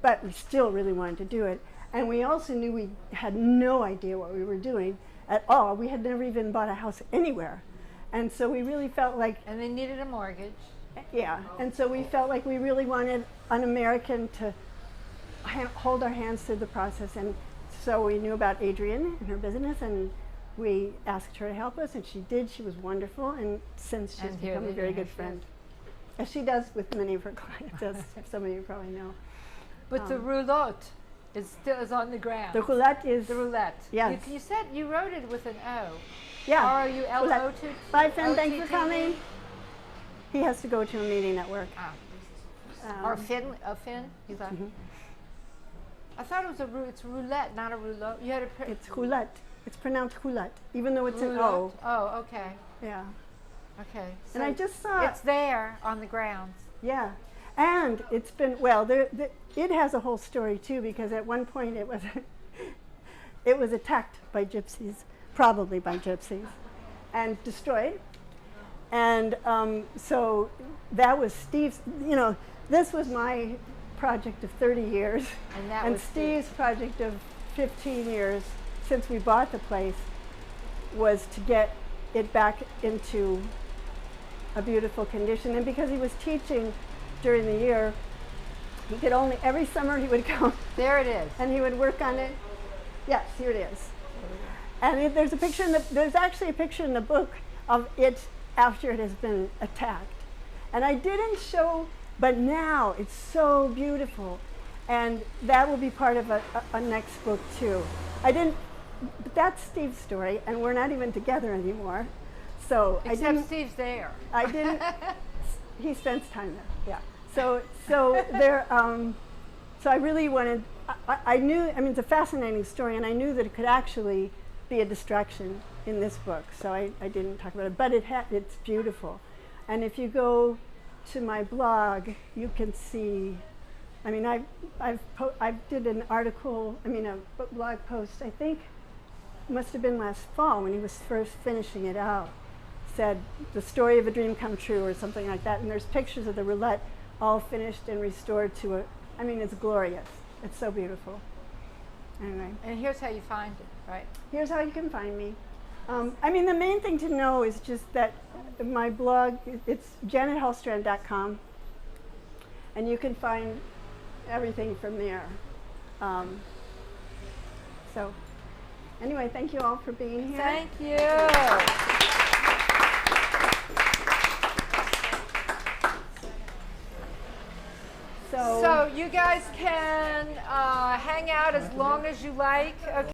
but we still really wanted to do it. And we also knew we had no idea what we were doing at all. We had never even bought a house anywhere. And so we really felt like, And they needed a mortgage. yeah, and so we felt like we really wanted an American to hold our hands through the process. And so we knew about Adrian and her business, and we asked her to help us, and she did. She was wonderful, and since she's And here become a they very are, good she friend. As she does with many of her clients, as some of you probably know. But the roulotte is on the ground. The roulette is, The roulette. Yes. You said you wrote it with an O. yeah. R-O-U-L-O roulette. to Bye, Finn, thanks for OTT? coming. He has to go to a meeting at work. Or Finn? Finn? You thought? I thought it was it's roulette, not a rouleau. You had a It's roulette. It's pronounced roulette, even though it's an roulotte? O. Oh, okay. Yeah. Okay. And I So just saw it's there on the grounds. Yeah, and it's been, well, it has a whole story too, because at one point it was attacked by gypsies, probably by gypsies, and destroyed. And so that was Steve's, you know, this was my project of 30 years, And that and was Steve's project of 15 years since we bought the place was to get it back into a beautiful condition. And because he was teaching during the year, he could only, every summer he would come There it is. and he would work on it. Yes, here it is. And there's a picture there's actually a picture in the book of it after it has been attacked. And I didn't show, but now it's so beautiful. And that will be part of a next book too. But that's Steve's story, and we're not even together anymore. So Except Steve's there. I didn't. He spends time there. Yeah. So there. So I really wanted. I knew. I mean, it's a fascinating story, and I knew that it could actually be a distraction in this book. So I didn't talk about it, but it's beautiful. And if you go to my blog, you can see. I mean, I did an article. I mean, a blog post. I think must have been last fall when he was first finishing it out. Said the story of a dream come true or something like that. And there's pictures of the roulette all finished and restored to a. I mean, it's glorious. It's so beautiful. Anyway. And here's how you find it, right? Here's how you can find me. I mean, the main thing to know is just that my blog, it's janethulstrand.com, and you can find everything from there. So, anyway, thank you all for being here. Thank you. So you guys can hang out as long as you like. Okay.